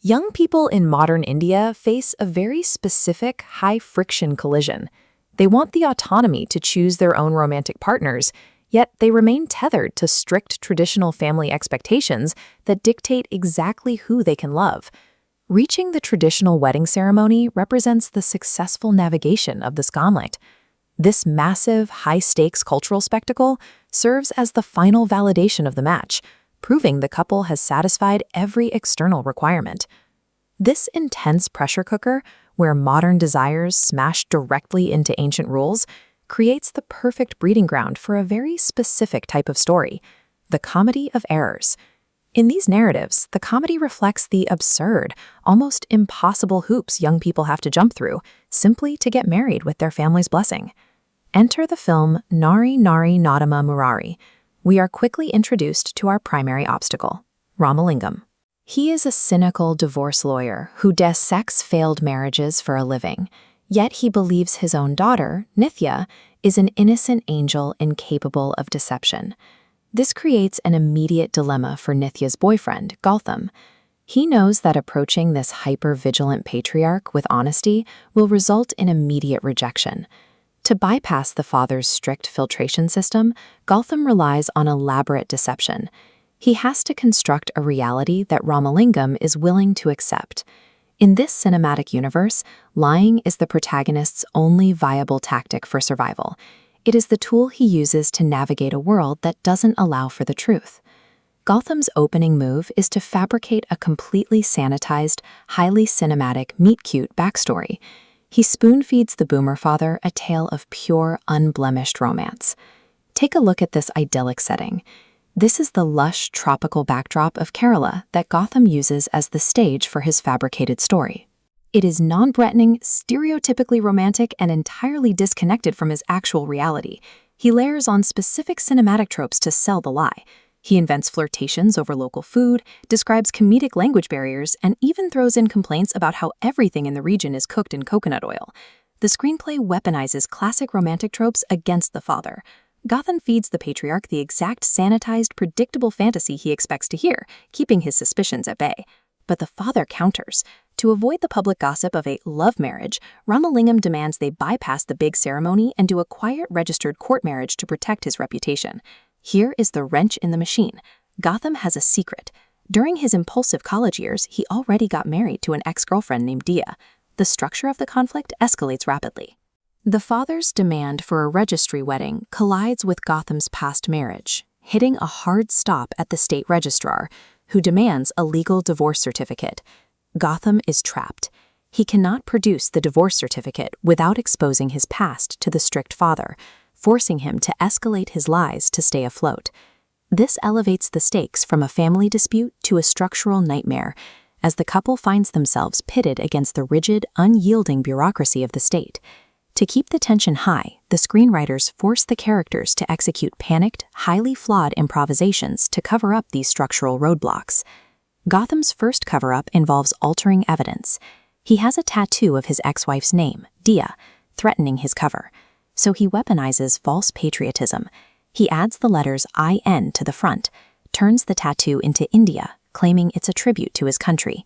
Young people in modern India face a very specific, high-friction collision. They want the autonomy to choose their own romantic partners, yet they remain tethered to strict traditional family expectations that dictate exactly who they can love. Reaching the traditional wedding ceremony represents the successful navigation of the skamlet. This massive, high-stakes cultural spectacle serves as the final validation of the match, proving the couple has satisfied every external requirement. This intense pressure cooker, where modern desires smash directly into ancient rules, creates the perfect breeding ground for a very specific type of story, the comedy of errors. In these narratives, the comedy reflects the absurd, almost impossible hoops young people have to jump through simply to get married with their family's blessing. Enter the film Nari Nari Naddama Murari. We are quickly introduced to our primary obstacle, Ramalingam. He is a cynical divorce lawyer who dissects failed marriages for a living, yet he believes his own daughter, Nithya, is an innocent angel incapable of deception. This creates an immediate dilemma for Nithya's boyfriend, Gautam. He knows that approaching this hyper-vigilant patriarch with honesty will result in immediate rejection. To bypass the father's strict filtration system, Gautam relies on elaborate deception. He has to construct a reality that Ramalingam is willing to accept. In this cinematic universe, lying is the protagonist's only viable tactic for survival. It is the tool he uses to navigate a world that doesn't allow for the truth. Gautam's opening move is to fabricate a completely sanitized, highly cinematic meet-cute backstory. He spoon-feeds the boomer father a tale of pure, unblemished romance. Take a look at this idyllic setting. This is the lush, tropical backdrop of Kerala that Gautam uses as the stage for his fabricated story. It is non-threatening, stereotypically romantic, and entirely disconnected from his actual reality. He layers on specific cinematic tropes to sell the lie. He invents flirtations over local food, describes comedic language barriers, and even throws in complaints about how everything in the region is cooked in coconut oil. The screenplay weaponizes classic romantic tropes against the father. Gautam feeds the patriarch the exact sanitized, predictable fantasy he expects to hear, keeping his suspicions at bay. But the father counters. To avoid the public gossip of a love marriage, Ramalingam demands they bypass the big ceremony and do a quiet, registered court marriage to protect his reputation. Here is the wrench in the machine. Gautam has a secret. During his impulsive college years, he already got married to an ex-girlfriend named Dia. The structure of the conflict escalates rapidly. The father's demand for a registry wedding collides with Gautam's past marriage, hitting a hard stop at the state registrar, who demands a legal divorce certificate. Gautam is trapped. He cannot produce the divorce certificate without exposing his past to the strict father, forcing him to escalate his lies to stay afloat. This elevates the stakes from a family dispute to a structural nightmare, as the couple finds themselves pitted against the rigid, unyielding bureaucracy of the state. To keep the tension high, the screenwriters force the characters to execute panicked, highly flawed improvisations to cover up these structural roadblocks. Gautam's first cover-up involves altering evidence. He has a tattoo of his ex-wife's name, Dia, threatening his cover. So he weaponizes false patriotism. He adds the letters IN to the front, turns the tattoo into India, claiming it's a tribute to his country.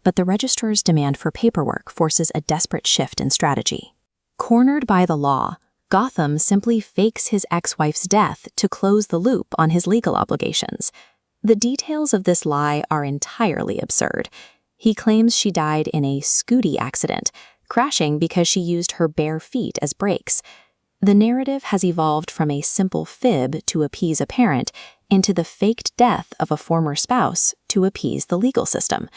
But the registrar's demand for paperwork forces a desperate shift in strategy. Cornered by the law, Gautam simply fakes his ex-wife's death to close the loop on his legal obligations. The details of this lie are entirely absurd. He claims she died in a scooty accident, crashing because she used her bare feet as brakes. The narrative has evolved from a simple fib to appease a parent into the faked death of a former spouse to appease the legal system.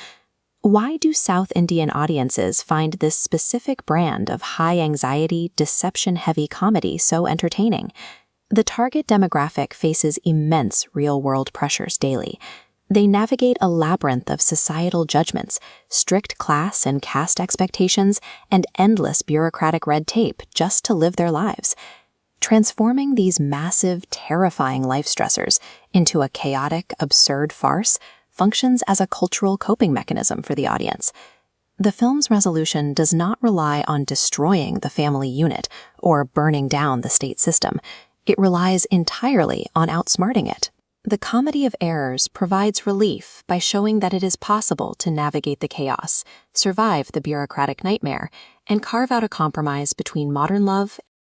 Why do South Indian audiences find this specific brand of high-anxiety, deception-heavy comedy so entertaining? The target demographic faces immense real-world pressures daily. They navigate a labyrinth of societal judgments, strict class and caste expectations, and endless bureaucratic red tape just to live their lives. Transforming these massive, terrifying life stressors into a chaotic, absurd farce functions as a cultural coping mechanism for the audience. The film's resolution does not rely on destroying the family unit or burning down the state system. It relies entirely on outsmarting it. The Comedy of Errors provides relief by showing that it is possible to navigate the chaos, survive the bureaucratic nightmare, and carve out a compromise between modern love